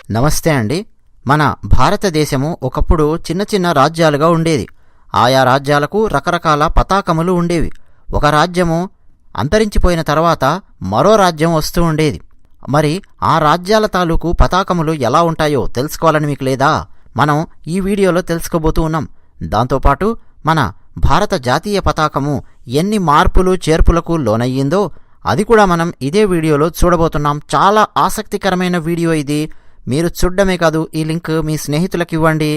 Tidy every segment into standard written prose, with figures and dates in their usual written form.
నమస్తే అండి. మన భారతదేశము ఒకప్పుడు చిన్న చిన్న రాజ్యాలుగా ఉండేది. ఆయా రాజ్యాలకు రకరకాల పతాకములు ఉండేవి. ఒక రాజ్యము అంతరించిపోయిన తర్వాత మరో రాజ్యం వస్తూ ఉండేది. మరి ఆ రాజ్యాల తాలూకు పతాకములు ఎలా ఉంటాయో తెలుసుకోవాలని మీకు లేదా? మనం ఈ వీడియోలో తెలుసుకోబోతూ ఉన్నాం. దాంతోపాటు మన భారత జాతీయ పతాకము ఎన్ని మార్పులు చేర్పులకు లోనయ్యిందో అది కూడా మనం ఇదే వీడియోలో చూడబోతున్నాం. చాలా ఆసక్తికరమైన వీడియో ఇది. మీరు చూడడమే కాదు, ఈ లింక్ మీ స్నేహితులకు ఇవ్వండి.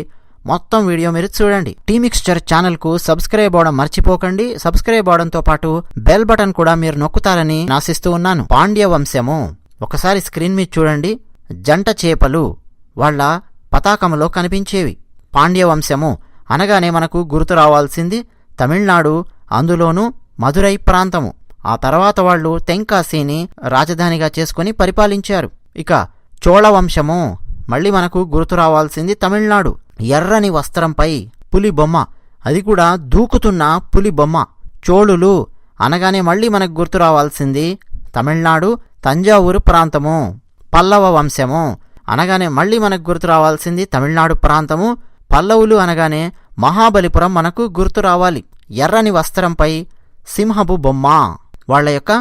మొత్తం వీడియో మీరు చూడండి. టీమిక్స్చర్ ఛానల్కు సబ్స్క్రైబ్ అవడం మర్చిపోకండి. సబ్స్క్రైబ్ అవడంతో పాటు బెల్ బటన్ కూడా మీరు నొక్కుతారని ఆశిస్తూ ఉన్నాను. పాండ్య వంశము ఒకసారి స్క్రీన్ మీద చూడండి. జంట చేపలు వాళ్ళ పతాకంలో కనిపించేవి. పాండ్య వంశము అనగానే మనకు గుర్తు రావాల్సింది తమిళనాడు, అందులోనూ మదురై ప్రాంతము. ఆ తర్వాత వాళ్ళు తెంకాశీని రాజధానిగా చేసుకుని పరిపాలించారు. ఇక చోళ వంశము మళ్ళీ మనకు గుర్తు రావాల్సింది తమిళనాడు. ఎర్రని వస్త్రంపై పులి బొమ్మ, అది కూడా దూకుతున్న పులి బొమ్మ. చోళులు అనగానే మళ్ళీ మనకు గుర్తు రావాల్సింది తమిళనాడు, తంజావూరు ప్రాంతము. పల్లవ వంశము అనగానే మళ్ళీ మనకు గుర్తు రావాల్సింది తమిళనాడు ప్రాంతము. పల్లవులు అనగానే మహాబలిపురం మనకు గుర్తు రావాలి. ఎర్రని వస్త్రంపై సింహపు బొమ్మ వాళ్ల యొక్క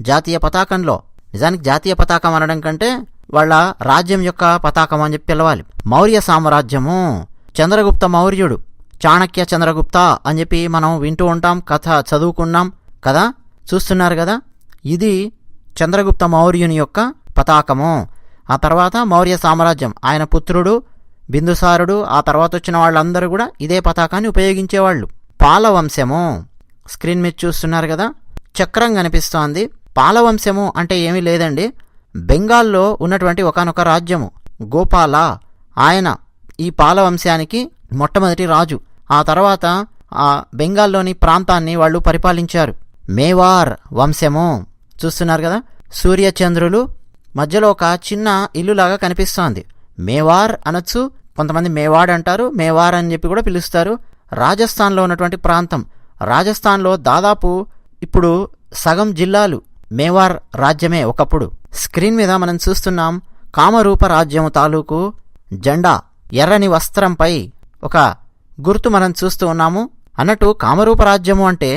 జాతీయ పతాకంలో. నిజానికి జాతీయ పతాకం అనడం కంటే వాళ్ళ రాజ్యం యొక్క పతాకం అని చెప్పి పిలవాలి. మౌర్య సామ్రాజ్యము, చంద్రగుప్త మౌర్యుడు, చాణక్య చంద్రగుప్త అని చెప్పి మనం వింటూ ఉంటాం, కథ చదువుకున్నాం కదా, చూస్తున్నారు కదా. ఇది చంద్రగుప్త మౌర్యుని యొక్క పతాకము. ఆ తర్వాత మౌర్య సామ్రాజ్యం, ఆయన పుత్రుడు బిందుసారుడు, ఆ తర్వాత వచ్చిన వాళ్ళందరూ కూడా ఇదే పతాకాన్ని ఉపయోగించేవాళ్ళు. పాలవంశము స్క్రీన్ మీద చూస్తున్నారు కదా, చక్రం కనిపిస్తోంది. పాలవంశము అంటే ఏమీ లేదండి, బెంగాల్లో ఉన్నటువంటి ఒకానొక రాజ్యము. గోపాల ఆయన ఈ పాలవంశానికి మొట్టమొదటి రాజు. ఆ తర్వాత ఆ బెంగాల్లోని ప్రాంతాన్ని వాళ్ళు పరిపాలించారు. మేవార్ వంశము చూస్తున్నారు కదా, సూర్యచంద్రులు మధ్యలో ఒక చిన్న ఇల్లులాగా కనిపిస్తోంది. మేవార్ అనొచ్చు, కొంతమంది మేవాడ్ అంటారు, మేవార్ అని చెప్పి కూడా పిలుస్తారు. రాజస్థాన్లో ఉన్నటువంటి ప్రాంతం. రాజస్థాన్లో దాదాపు ఇప్పుడు సగం జిల్లాలు మేవార్ రాజ్యమే ఒకప్పుడు. స్క్రీన్ మీద మనం చూస్తున్నాం కామరూప రాజ్యము తాలూకు జెండా. ఎర్రని వస్త్రంపై ఒక గుర్తు మనం చూస్తూ ఉన్నాము. అన్నట్టు కామరూప రాజ్యము అంటే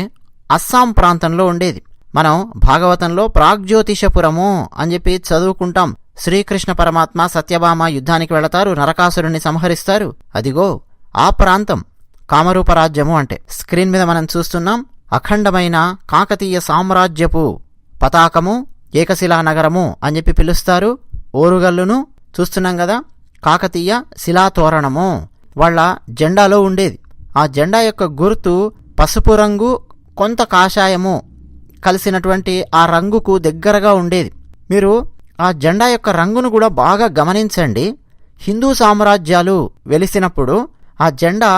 అస్సాం ప్రాంతంలో ఉండేది. మనం భాగవతంలో ప్రాగ్జ్యోతిషపురము అని చెప్పి చదువుకుంటాం. శ్రీకృష్ణ పరమాత్మ సత్యభామ యుద్ధానికి వెళతారు, నరకాసురుణ్ణి సంహరిస్తారు. అదిగో ఆ ప్రాంతం కామరూప రాజ్యము అంటే. స్క్రీన్ మీద మనం చూస్తున్నాం అఖండమైన కాకతీయ సామ్రాజ్యపు పతాకము, ఏకశిలా నగరము అని చెప్పి పిలుస్తారు. ఓరుగల్లును చూస్తున్నాం కదా, కాకతీయ శిలాతోరణము వాళ్ళ జెండాలో ఉండేది. ఆ జెండా యొక్క గుర్తు పసుపు రంగు, కొంత కాషాయము కలిసినటువంటి ఆ రంగుకు దగ్గరగా ఉండేది. మీరు ఆ జెండా యొక్క రంగును కూడా బాగా గమనించండి. హిందూ సామ్రాజ్యాలు వెలిసినప్పుడు ఆ జెండా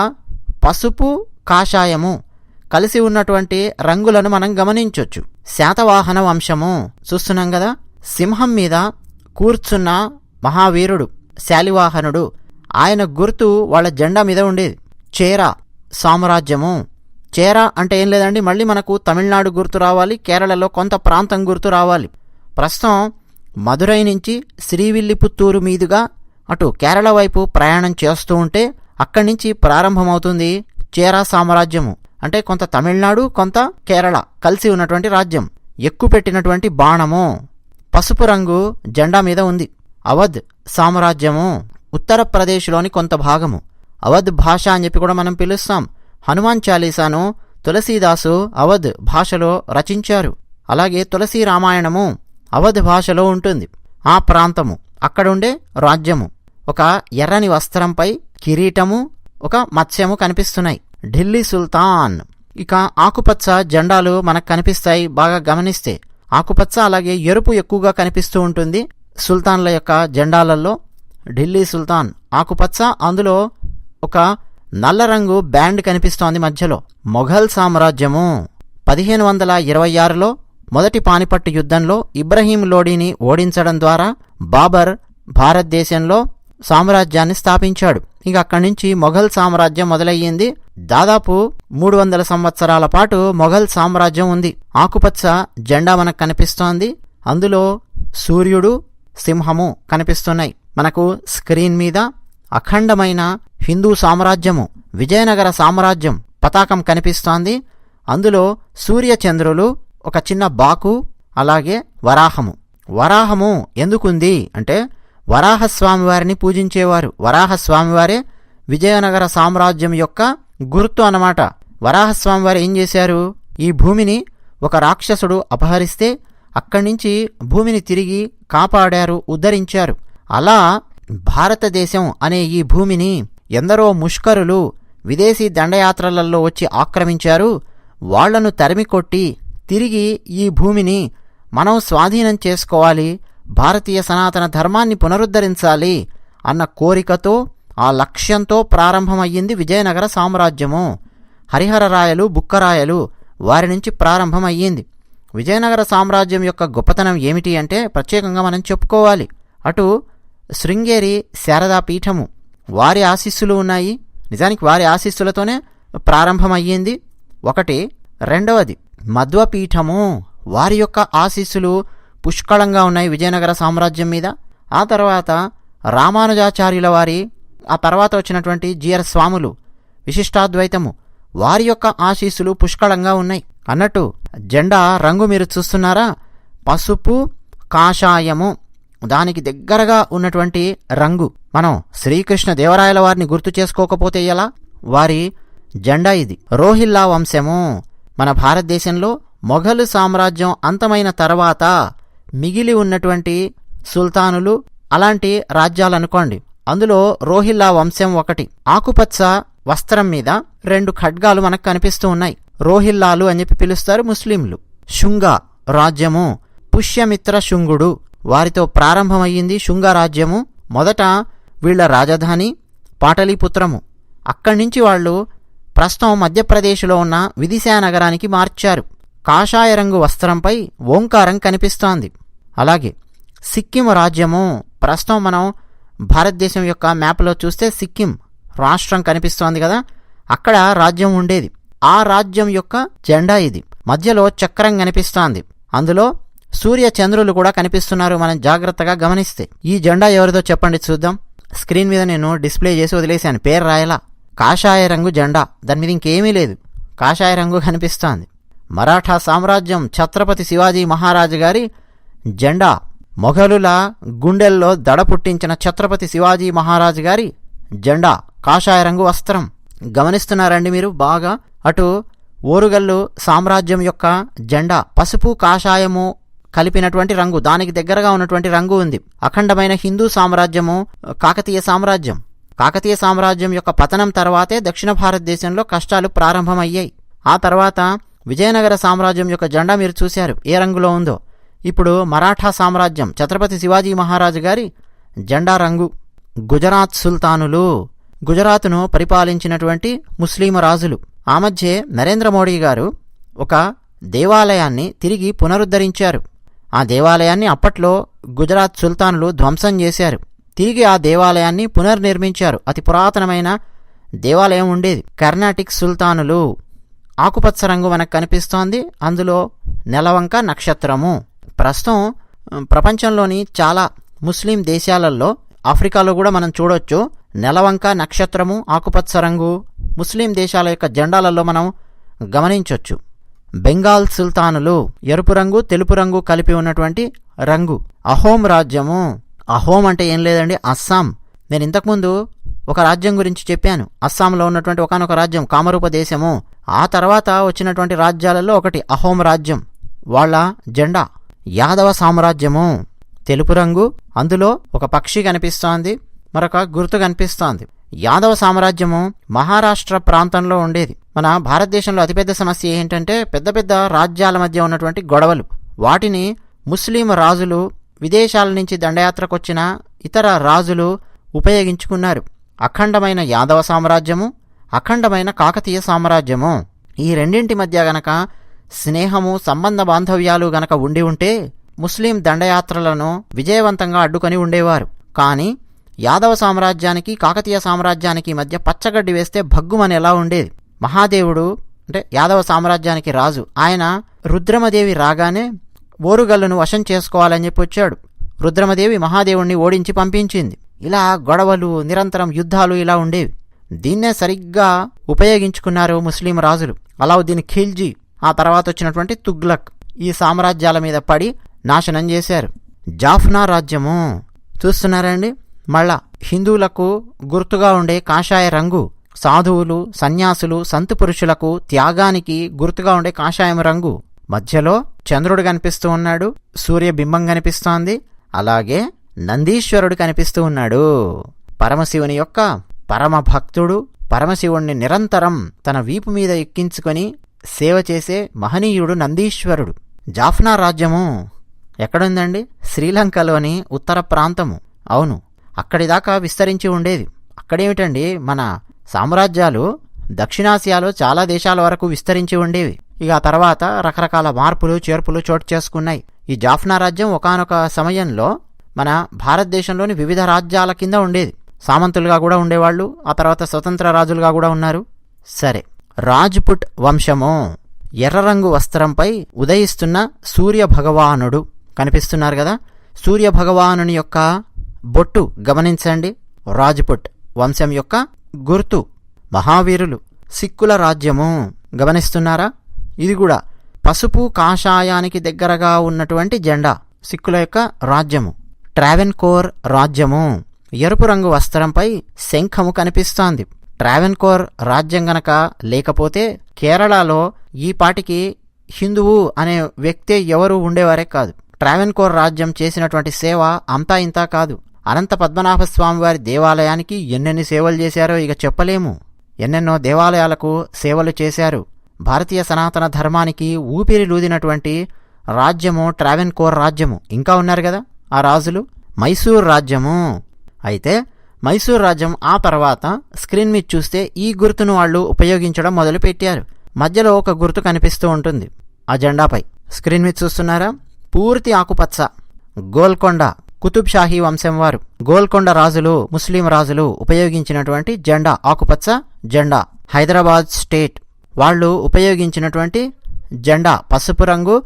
పసుపు, కాషాయము కలిసి ఉన్నటువంటి రంగులను మనం గమనించవచ్చు. శాతవాహన వంశము చూస్తున్నాం కదా, సింహం మీద కూర్చున్న మహావీరుడు శాలివాహనుడు, ఆయన గుర్తు వాళ్ళ జెండా మీద ఉండేది. చేర సామ్రాజ్యము. చేర అంటే ఏం లేదండి, మళ్ళీ మనకు తమిళనాడు గుర్తు రావాలి, కేరళలో కొంత ప్రాంతం గుర్తు రావాలి. ప్రస్తుతం మదురై నుంచి శ్రీవిల్లిపుత్తూరు మీదుగా అటు కేరళ వైపు ప్రయాణం చేస్తూ ఉంటే అక్కడి నుంచి ప్రారంభమవుతుంది చేర సామ్రాజ్యము. అంటే కొంత తమిళనాడు, కొంత కేరళ కలిసి ఉన్నటువంటి రాజ్యం. ఎక్కుపెట్టినటువంటి బాణము పసుపు రంగు జెండా మీద ఉంది. అవధ్ సామ్రాజ్యము ఉత్తరప్రదేశ్లోని కొంత భాగము. అవధ్ భాష అని చెప్పి కూడా మనం పిలుస్తాం. హనుమాన్ చాలీసాను తులసీదాసు అవధ్ భాషలో రచించారు. అలాగే తులసీ రామాయణము అవధ్ భాషలో ఉంటుంది. ఆ ప్రాంతము అక్కడుండే రాజ్యము. ఒక ఎర్రని వస్త్రంపై కిరీటము, ఒక మత్స్యము కనిపిస్తున్నాయి. ఢిల్లీ సుల్తాన్. ఇక ఆకుపచ్చ జెండాలు మనకు కనిపిస్తాయి బాగా గమనిస్తే. ఆకుపచ్చ అలాగే ఎరుపు ఎక్కువగా కనిపిస్తూ ఉంటుంది సుల్తాన్ల యొక్క జెండాలలో. ఢిల్లీ సుల్తాన్ ఆకుపచ్చ, అందులో ఒక నల్ల రంగు బ్యాండ్ కనిపిస్తోంది మధ్యలో. మొఘల్ సామ్రాజ్యము 1526లో మొదటి పానిపట్టు యుద్ధంలో ఇబ్రహీం లోడీని ఓడించడం ద్వారా బాబర్ భారతదేశంలో సామ్రాజ్యాన్ని స్థాపించాడు. ఇక అక్కడి నుంచి మొఘల్ సామ్రాజ్యం మొదలయ్యింది. దాదాపు 300 సంవత్సరాల పాటు మొఘల్ సామ్రాజ్యం ఉంది. ఆకుపచ్చ జెండా మనకు కనిపిస్తోంది, అందులో సూర్యుడు, సింహము కనిపిస్తున్నాయి. మనకు స్క్రీన్ మీద అఖండమైన హిందూ సామ్రాజ్యము, విజయనగర సామ్రాజ్యం పతాకం కనిపిస్తోంది. అందులో సూర్యచంద్రులు, ఒక చిన్న బాకు, అలాగే వరాహము. వరాహము ఎందుకుంది అంటే వరాహస్వామివారిని పూజించేవారు. వరాహస్వామివారే విజయనగర సామ్రాజ్యం యొక్క గుర్తు అన్నమాట. వరాహస్వామివారు ఏం చేశారు, ఈ భూమిని ఒక రాక్షసుడు అపహరిస్తే అక్కడి నుంచి భూమిని తిరిగి కాపాడారు, ఉద్ధరించారు. అలా భారతదేశం అనే ఈ భూమిని ఎందరో ముష్కరులు విదేశీ దండయాత్రలలో వచ్చి ఆక్రమించారు. వాళ్లను తరిమికొట్టి తిరిగి ఈ భూమిని మనం స్వాధీనం చేసుకోవాలి, భారతీయ సనాతన ధర్మాన్ని పునరుద్ధరించాలి అన్న కోరికతో, ఆ లక్ష్యంతో ప్రారంభమయ్యింది విజయనగర సామ్రాజ్యము. హరిహరరాయలు, బుక్కరాయలు వారి నుంచి ప్రారంభమయ్యింది. విజయనగర సామ్రాజ్యం యొక్క గొప్పతనం ఏమిటి అంటే ప్రత్యేకంగా మనం చెప్పుకోవాలి. అటు శృంగేరి శారదా పీఠము, వారి ఆశీస్సులు ఉన్నాయి. నిజానికి వారి ఆశీస్సులతోనే ప్రారంభమయ్యింది ఒకటి. రెండవది మధ్వపీఠము, వారి యొక్క ఆశీస్సులు పుష్కళంగా ఉన్నాయి విజయనగర సామ్రాజ్యం మీద. ఆ తర్వాత రామానుజాచార్యుల వారి, ఆ తర్వాత వచ్చినటువంటి జిఆర్ స్వాములు, విశిష్టాద్వైతము, వారి యొక్క ఆశీస్సులు పుష్కళంగా ఉన్నాయి. అన్నట్టు జెండా రంగు మీరు చూస్తున్నారా, పసుపు కాషాయము, దానికి దగ్గరగా ఉన్నటువంటి రంగు. మనం శ్రీకృష్ణ దేవరాయల వారిని గుర్తు చేసుకోకపోతే ఎలా, వారి జెండా ఇది. రోహిల్లా వంశము మన భారతదేశంలో మొఘలు సామ్రాజ్యం అంతమైన తర్వాత మిగిలి ఉన్నటువంటి సుల్తానులు, అలాంటి రాజ్యాలనుకోండి, అందులో రోహిల్లా వంశం ఒకటి. ఆకుపచ్చ వస్త్రం మీద 2 ఖడ్గాలు మనకు కనిపిస్తూ ఉన్నాయి. రోహిల్లాలు అని చెప్పి పిలుస్తారు ముస్లింలు. శుంగ రాజ్యము, పుష్యమిత్ర శుంగుడు వారితో ప్రారంభమయ్యింది శుంగ రాజ్యము. మొదట వీళ్ల రాజధాని పాటలీపుత్రము. అక్కడి నుంచి వాళ్ళు ప్రస్తుతం మధ్యప్రదేశ్లో ఉన్న విదిశా నగరానికి మార్చారు. కాషాయ రంగు వస్త్రంపై ఓంకారం కనిపిస్తోంది. అలాగే సిక్కిం రాజ్యము, ప్రస్తుతం మనం భారతదేశం యొక్క మ్యాప్లో చూస్తే సిక్కిం రాష్ట్రం కనిపిస్తోంది కదా, అక్కడ రాజ్యం ఉండేది. ఆ రాజ్యం యొక్క జెండా ఇది. మధ్యలో చక్రం కనిపిస్తోంది, అందులో సూర్య చంద్రులు కూడా కనిపిస్తున్నారు మనం జాగ్రత్తగా గమనిస్తే. ఈ జెండా ఎవరిదో చెప్పండి చూద్దాం. స్క్రీన్ మీద నేను డిస్ప్లే చేసి వదిలేశాను, పేరు రాయలా. కాషాయ రంగు జెండా, దాని మీద ఇంకేమీ లేదు, కాషాయ రంగు కనిపిస్తోంది. మరాఠా సామ్రాజ్యం, ఛత్రపతి శివాజీ మహారాజు గారి జెండా, మొఘలుల గుండెల్లో దడ పుట్టించిన ఛత్రపతి శివాజీ మహారాజు గారి జెండా, కాషాయ రంగు వస్త్రం. గమనిస్తున్నారండి మీరు బాగా? అటు ఓరుగల్లు సామ్రాజ్యం యొక్క జెండా పసుపు కాషాయము కలిపినటువంటి రంగు, దానికి దగ్గరగా ఉన్నటువంటి రంగు ఉంది. అఖండమైన హిందూ సామ్రాజ్యము కాకతీయ సామ్రాజ్యం. కాకతీయ సామ్రాజ్యం యొక్క పతనం తర్వాతే దక్షిణ భారతదేశంలో కష్టాలు ప్రారంభమయ్యాయి. ఆ తర్వాత విజయనగర సామ్రాజ్యం యొక్క జెండా మీరు చూశారు ఏ రంగులో ఉందో. ఇప్పుడు మరాఠా సామ్రాజ్యం, ఛత్రపతి శివాజీ మహారాజు గారి జెండా రంగు. గుజరాత్ సుల్తానులు, గుజరాత్ను పరిపాలించినటువంటి ముస్లిం రాజులు. ఆ మధ్య నరేంద్ర మోడీ గారు ఒక దేవాలయాన్ని తిరిగి పునరుద్ధరించారు. ఆ దేవాలయాన్ని అప్పట్లో గుజరాత్ సుల్తానులు ధ్వంసం చేశారు. తిరిగి ఆ దేవాలయాన్ని పునర్నిర్మించారు. అతి పురాతనమైన దేవాలయం ఉండేది. కర్ణాటిక్ సుల్తానులు, ఆకుపచ్చ రంగు మనకు కనిపిస్తోంది, అందులో నెలవంక నక్షత్రము. ప్రస్తుతం ప్రపంచంలోని చాలా ముస్లిం దేశాలలో, ఆఫ్రికాలో కూడా మనం చూడొచ్చు, నెలవంక నక్షత్రము ఆకుపచ్చ రంగు ముస్లిం దేశాల యొక్క జెండాలలో మనం గమనించవచ్చు. బెంగాల్ సుల్తానులు, ఎరుపు రంగు తెలుపు రంగు కలిపి ఉన్నటువంటి రంగు. అహోం రాజ్యము, అహోం అంటే ఏం లేదండి, అస్సాం. నేను ఇంతకుముందు ఒక రాజ్యం గురించి చెప్పాను, అస్సాంలో ఉన్నటువంటి ఒకానొక రాజ్యం కామరూప దేశము. ఆ తర్వాత వచ్చినటువంటి రాజ్యాలలో ఒకటి అహోం రాజ్యం, వాళ్ళ జెండా. యాదవ సామ్రాజ్యము తెలుపు రంగు, అందులో ఒక పక్షి కనిపిస్తోంది, మరొక గుర్తు కనిపిస్తోంది. యాదవ సామ్రాజ్యము మహారాష్ట్ర ప్రాంతంలో ఉండేది. మన భారతదేశంలో అతిపెద్ద సమస్య ఏంటంటే పెద్ద పెద్ద రాజ్యాల మధ్య ఉన్నటువంటి గొడవలు. వాటిని ముస్లిం రాజులు, విదేశాల నుంచి దండయాత్రకొచ్చిన ఇతర రాజులు ఉపయోగించుకున్నారు. అఖండమైన యాదవ సామ్రాజ్యము, అఖండమైన కాకతీయ సామ్రాజ్యము, ఈ రెండింటి మధ్య గనక స్నేహము, సంబంధ బాంధవ్యాలు గనక ఉండి ఉంటే ముస్లిం దండయాత్రలను విజయవంతంగా అడ్డుకొని ఉండేవారు. కానీ యాదవ సామ్రాజ్యానికి కాకతీయ సామ్రాజ్యానికి మధ్య పచ్చగడ్డి వేస్తే భగ్గుమని ఎలా ఉండేది. మహాదేవుడు అంటే యాదవ సామ్రాజ్యానికి రాజు, ఆయన రుద్రమదేవి రాగానే ఓరుగల్లును వశం చేసుకోవాలని చెప్పి వచ్చాడు. రుద్రమదేవి మహాదేవుణ్ణి ఓడించి పంపించింది. ఇలా గొడవలు, నిరంతరం యుద్ధాలు ఇలా ఉండేవి. దీన్నే సరిగ్గా ఉపయోగించుకున్నారు ముస్లిం రాజులు. అలావుద్దీన్ ఖిల్జీ, ఆ తర్వాత వచ్చినటువంటి తుగ్లక్ ఈ సామ్రాజ్యాల మీద పడి నాశనం చేశారు. జాఫ్నా రాజ్యము చూస్తున్నారండి. మళ్ళా హిందువులకు గుర్తుగా ఉండే కాషాయ రంగు, సాధువులు, సన్యాసులు, సంతు పురుషులకు త్యాగానికి గుర్తుగా ఉండే కాషాయం రంగు. మధ్యలో చంద్రుడు కనిపిస్తూ ఉన్నాడు, సూర్యబింబం కనిపిస్తోంది, అలాగే నందీశ్వరుడు కనిపిస్తూ ఉన్నాడు. పరమశివుని యొక్క పరమ భక్తుడు, పరమశివుణ్ణి నిరంతరం తన వీపు మీద ఎక్కించుకొని సేవ చేసే మహనీయుడు నందీశ్వరుడు. జాఫ్నా రాజ్యము ఎక్కడుందండి? శ్రీలంకలోని ఉత్తర ప్రాంతము. అవును, అక్కడిదాకా విస్తరించి ఉండేది. అక్కడేమిటండి, మన సామ్రాజ్యాలు దక్షిణాసియాలో చాలా దేశాల వరకు విస్తరించి ఉండేవి. ఇక ఆ తర్వాత రకరకాల మార్పులు చేర్పులు చోటు చేసుకున్నాయి. ఈ జాఫ్నా రాజ్యం ఒకానొక సమయంలో మన భారతదేశంలోని వివిధ రాజ్యాల కింద ఉండేది. సామంతులుగా కూడా ఉండేవాళ్ళు, ఆ తర్వాత స్వతంత్ర రాజులుగా కూడా ఉన్నారు. సరే, రాజ్పుట్ వంశము ఎర్ర రంగు వస్త్రంపై ఉదయిస్తున్న సూర్య భగవానుడు కనిపిస్తున్నారు కదా. సూర్య భగవానుని యొక్క బొట్టు గమనించండి. రాజ్పుట్ వంశం యొక్క గుర్తు మహావీరులు. సిక్కుల రాజ్యము గమనిస్తున్నారా? ఇది కూడా పసుపు కాషాయానికి దగ్గరగా ఉన్నటువంటి జెండా, సిక్కుల యొక్క రాజ్యము. ట్రావెన్కోర్ రాజ్యము ఎరుపు రంగు వస్త్రంపై శంఖము కనిపిస్తోంది. ట్రావెన్కోర్ రాజ్యం గనక లేకపోతే కేరళలో ఈ పాటికి హిందువు అనే వ్యక్తే ఎవరు ఉండేవారే కాదు. ట్రావెన్కోర్ రాజ్యం చేసినటువంటి సేవ అంతా ఇంతా కాదు. అనంత పద్మనాభ స్వామి వారి దేవాలయానికి ఎన్నెన్ని సేవలు చేశారో ఇక చెప్పలేము. ఎన్నెన్నో దేవాలయాలకు సేవలు చేశారు. భారతీయ సనాతన ధర్మానికి ఊపిరిలూదినటువంటి రాజ్యము ట్రావెన్కోర్ రాజ్యము. ఇంకా ఉన్నారు కదా ఆ రాజులు. మైసూర్ రాజ్యము. అయితే మైసూర్ రాజ్యం ఆ తర్వాత స్క్రీన్ మీద చూస్తే ఈ గుర్తును వాళ్ళు ఉపయోగించడం మొదలుపెట్టారు. మధ్యలో ఒక గుర్తు కనిపిస్తూ ఉంటుంది ఆ జెండాపై. స్క్రీన్ మీద చూస్తున్నారా? పూర్తి ఆకుపచ్చ. గోల్కొండ కుతుబ్ షాహీ వంశం వారు, గోల్కొండ రాజులు, ముస్లిం రాజులు ఉపయోగించినటువంటి జెండా ఆకుపచ్చ జెండా. హైదరాబాద్ స్టేట్ వాళ్ళు ఉపయోగించినటువంటి జెండా పసుపు రంగు,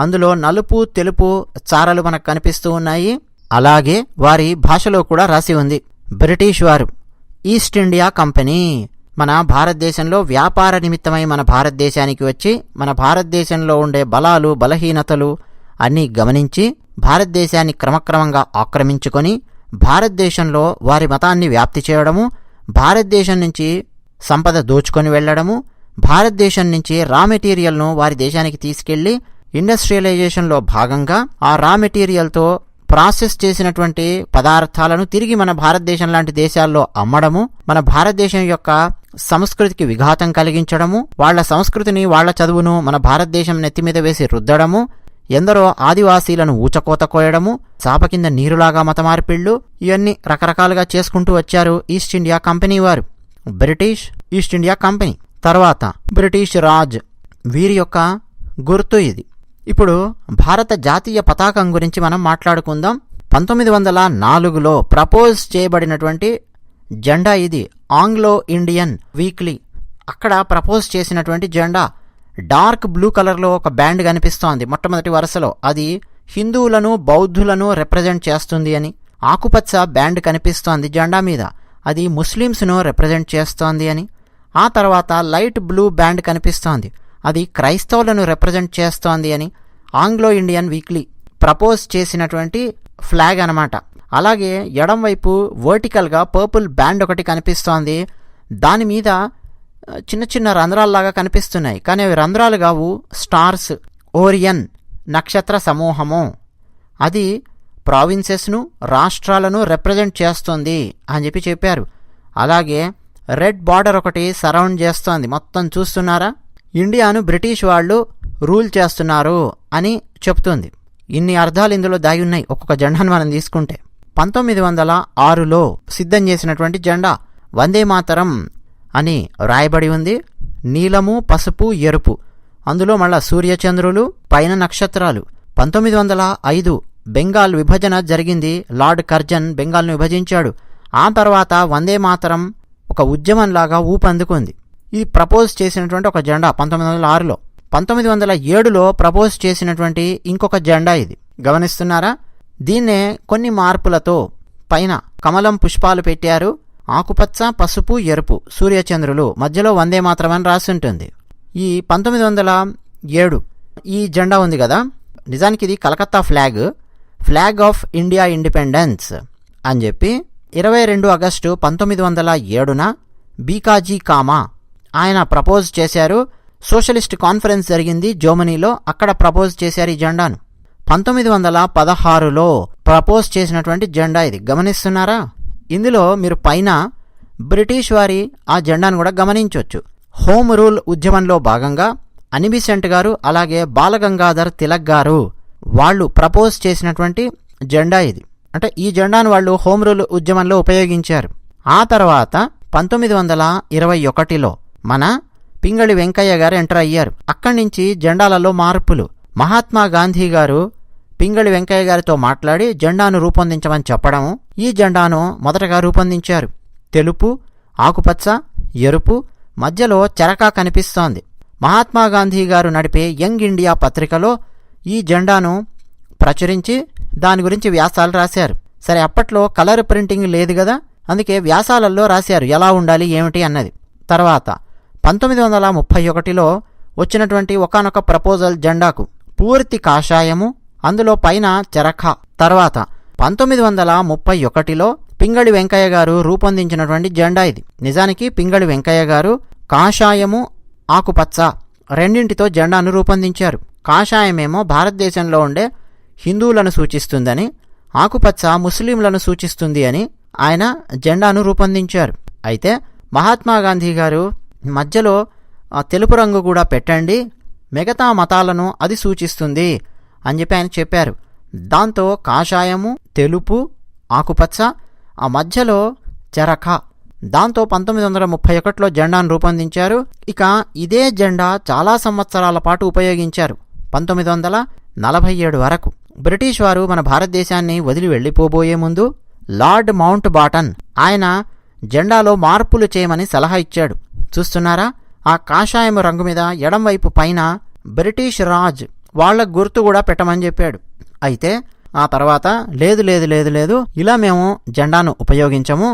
అందులో నలుపు తెలుపు చారలు మనకు కనిపిస్తూ ఉన్నాయి. అలాగే వారి భాషలో కూడా రాసి ఉంది. బ్రిటిష్ వారు, ఈస్ట్ ఇండియా కంపెనీ మన భారతదేశంలో వ్యాపార నిమిత్తమై మన భారతదేశానికి వచ్చి మన భారతదేశంలో ఉండే బలాలు బలహీనతలు అన్నీ గమనించి భారతదేశాన్ని క్రమక్రమంగా ఆక్రమించుకొని భారతదేశంలో వారి మతాన్ని వ్యాప్తి చేయడము, భారతదేశం నుంచి సంపద దోచుకొని వెళ్లడము, భారతదేశం నుంచి రా మెటీరియల్ను వారి దేశానికి తీసుకెళ్లి ఇండస్ట్రియలైజేషన్లో భాగంగా ఆ రా మెటీరియల్తో ప్రాసెస్ చేసినటువంటి పదార్థాలను తిరిగి మన భారతదేశం లాంటి దేశాల్లో అమ్మడము, మన భారతదేశం యొక్క సంస్కృతికి విఘాతం కలిగించడము, వాళ్ల సంస్కృతిని వాళ్ల చదువును మన భారతదేశం నెత్తిమీద వేసి రుద్దడము, ఎందరో ఆదివాసీలను ఊచకోత కోయడము, చాప కింద నీరులాగా మతమార్పిళ్లు, ఇవన్నీ రకరకాలుగా చేసుకుంటూ వచ్చారు ఈస్ట్ ఇండియా కంపెనీ వారు. బ్రిటిష్ ఈస్ట్ ఇండియా కంపెనీ తర్వాత బ్రిటిష్ రాజ్, వీరి యొక్క గుర్తు ఇది. ఇప్పుడు భారత జాతీయ పతాకం గురించి మనం మాట్లాడుకుందాం. 1904లో ప్రపోజ్ చేయబడినటువంటి జెండా ఇది. ఆంగ్లో ఇండియన్ వీక్లీ అక్కడ ప్రపోజ్ చేసినటువంటి జెండా. డార్క్ బ్లూ కలర్లో ఒక బ్యాండ్ కనిపిస్తోంది మొట్టమొదటి వరుసలో. అది హిందువులను బౌద్ధులను రిప్రజెంట్ చేస్తుంది అని. ఆకుపచ్చ బ్యాండ్ కనిపిస్తోంది జెండా మీద, అది ముస్లిమ్స్ను రిప్రజెంట్ చేస్తోంది అని. ఆ తర్వాత లైట్ బ్లూ బ్యాండ్ కనిపిస్తోంది, అది క్రైస్తవులను రిప్రజెంట్ చేస్తోంది అని ఆంగ్లో ఇండియన్ వీక్లీ ప్రపోజ్ చేసినటువంటి ఫ్లాగ్ అనమాట. అలాగే ఎడం వైపు వర్టికల్గా పర్పుల్ బ్యాండ్ ఒకటి కనిపిస్తోంది. దాని మీద చిన్న చిన్న రంధ్రాల్లాగా కనిపిస్తున్నాయి, కానీ అవి రంధ్రాలు కావు, స్టార్స్. ఓరియన్ నక్షత్ర సమూహము, అది ప్రావిన్సెస్ను రాష్ట్రాలను రిప్రజెంట్ చేస్తుంది అని చెప్పారు. అలాగే రెడ్ బార్డర్ ఒకటి సరౌండ్ చేస్తోంది. మొత్తం చూస్తున్నారా? ఇండియాను బ్రిటిష్ వాళ్ళు రూల్ చేస్తున్నారు అని చెప్తుంది. ఇన్ని అర్థాలు ఇందులో దాగి ఉన్నాయి ఒక్కొక్క జెండాను మనం తీసుకుంటే. 1906లో సిద్ధం చేసినటువంటి జెండా వందే మాతరం అని రాయబడి ఉంది. నీలము పసుపు ఎరుపు, అందులో మళ్ళా సూర్యచంద్రులు, పైన నక్షత్రాలు. 1905 బెంగాల్ విభజన జరిగింది. లార్డ్ కర్జన్ బెంగాల్ను విభజించాడు. ఆ తర్వాత వందే మాతరం ఒక ఉద్యమంలాగా ఊపందుకుంది. ఇది ప్రపోజ్ చేసినటువంటి ఒక జెండా 1906లో. 1907లో ప్రపోజ్ చేసినటువంటి ఇంకొక జెండా ఇది. గమనిస్తున్నారా? దీన్నే కొన్ని మార్పులతో పైన కమలం పుష్పాలు పెట్టారు. ఆకుపచ్చ, పసుపు, ఎరుపు సూర్యచంద్రులు, మధ్యలో వందే మాతరం అని రాసుంటుంది. ఈ 1907 ఈ జెండా ఉంది కదా, నిజానికి ఇది Calcutta flag of India independence అని చెప్పి 22 ఆగస్టు 1907న బీకాజీ కామా ఆయన ప్రపోజ్ చేశారు. సోషలిస్ట్ కాన్ఫరెన్స్ జరిగింది జర్మనీలో, అక్కడ ప్రపోజ్ చేశారు ఈ జెండాను. 1916లో ప్రపోజ్ చేసినటువంటి జెండా ఇది. గమనిస్తున్నారా? ఇందులో మీరు పైన బ్రిటిష్ వారి ఆ జెండాను కూడా గమనించవచ్చు. హోమ్ రూల్ ఉద్యమంలో భాగంగా అనిబిసెంట్ గారు అలాగే బాలగంగాధర్ తిలక్ గారు వాళ్ళు ప్రపోజ్ చేసినటువంటి జెండా ఇది. అంటే ఈ జెండాను వాళ్ళు హోమ్ రూల్ ఉద్యమంలో ఉపయోగించారు. ఆ తర్వాత 1921లో మన పింగళి వెంకయ్య గారు ఎంటర్ అయ్యారు. అక్కడి నుంచి జెండాలలో మార్పులు. మహాత్మా గాంధీ గారు పింగళి వెంకయ్య గారితో మాట్లాడి జెండాను రూపొందించమని చెప్పడము, ఈ జెండాను మొదటగా రూపొందించారు. తెలుపు, ఆకుపచ్చ, ఎరుపు, మధ్యలో చెరకా కనిపిస్తోంది. మహాత్మా గాంధీ గారు నడిపే యంగ్ ఇండియా పత్రికలో ఈ జెండాను ప్రచురించి దాని గురించి వ్యాసాలు రాశారు. సరే, అప్పట్లో కలర్ ప్రింటింగ్ లేదు కదా, అందుకే వ్యాసాలలో రాశారు ఎలా ఉండాలి ఏమిటి అన్నది. తర్వాత 1931లో వచ్చినటువంటి ఒకానొక ప్రపోజల్ జెండాకు పూర్తి కాషాయము, అందులో పైన చెరఖ. తర్వాత 1931లో పింగళి వెంకయ్య గారు రూపొందించినటువంటి జెండా ఇది. నిజానికి పింగళి వెంకయ్య గారు కాషాయము, ఆకుపచ్చ రెండింటితో జెండాను రూపొందించారు. కాషాయమేమో భారతదేశంలో ఉండే హిందువులను సూచిస్తుందని, ఆకుపచ్చ ముస్లింలను సూచిస్తుంది అని ఆయన జెండాను రూపొందించారు. అయితే మహాత్మా గాంధీ గారు మధ్యలో తెలుపు రంగు కూడా పెట్టండి, మిగతా మతాలను అది సూచిస్తుంది అని చెప్పి ఆయన చెప్పారు. దాంతో కాషాయము, తెలుపు, ఆకుపచ్చ, ఆ మధ్యలో చెరఖ, దాంతో 1931లో జెండాను రూపొందించారు. ఇక ఇదే జెండా చాలా సంవత్సరాల పాటు ఉపయోగించారు, 1947 వరకు. బ్రిటిష్ వారు మన భారతదేశాన్ని వదిలి వెళ్లిపోబోయే ముందు లార్డ్ మౌంట్ బాటన్ ఆయన జెండాలో మార్పులు చేయమని సలహా ఇచ్చాడు. చూస్తున్నారా? ఆ కాషాయం రంగు మీద ఎడంవైపు పైన బ్రిటిష్ రాజ్ వాళ్ల గుర్తు కూడా పెట్టమని చెప్పాడు. అయితే ఆ తర్వాత లేదు లేదు లేదు లేదు ఇలా మేము జెండాను ఉపయోగించము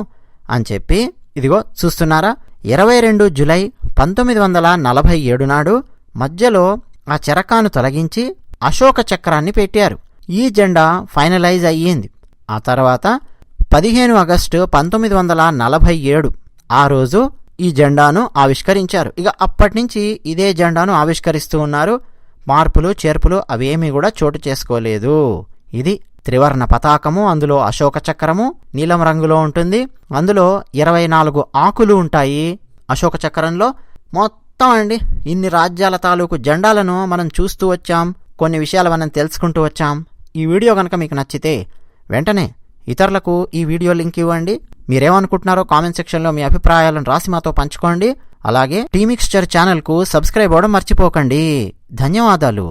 అని చెప్పి, ఇదిగో చూస్తున్నారా, 22 జూలై 1947 నాడు మధ్యలో ఆ చెరకాను తొలగించి అశోక చక్రాన్ని పెట్టారు. ఈ జెండా ఫైనలైజ్ అయ్యింది. ఆ తర్వాత 15 ఆగస్టు 1947 ఆ రోజు ఈ జెండాను ఆవిష్కరించారు. ఇక అప్పటి నుంచి ఇదే జెండాను ఆవిష్కరిస్తూ ఉన్నారు. మార్పులు చేర్పులు అవేమీ కూడా చోటు చేసుకోలేదు. ఇది త్రివర్ణ పతాకము, అందులో అశోక చక్రము నీలం రంగులో ఉంటుంది. అందులో 24 ఆకులు ఉంటాయి అశోక చక్రంలో. మొత్తం అండి ఇన్ని రాజ్యాల తాలూకు జెండాలను మనం చూస్తూ వచ్చాం, కొన్ని విషయాలు మనం తెలుసుకుంటూ వచ్చాం. ఈ వీడియో కనుక మీకు నచ్చితే వెంటనే ఇతరులకు ఈ వీడియో లింక్ ఇవ్వండి. మీరేమనుకుంటున్నారో కామెంట్ సెక్షన్లో మీ అభిప్రాయాలను రాసి మాతో పంచుకోండి. అలాగే టీ మిక్స్చర్ ఛానల్కు సబ్స్క్రైబ్ అవ్వడం మర్చిపోకండి. ధన్యవాదాలు.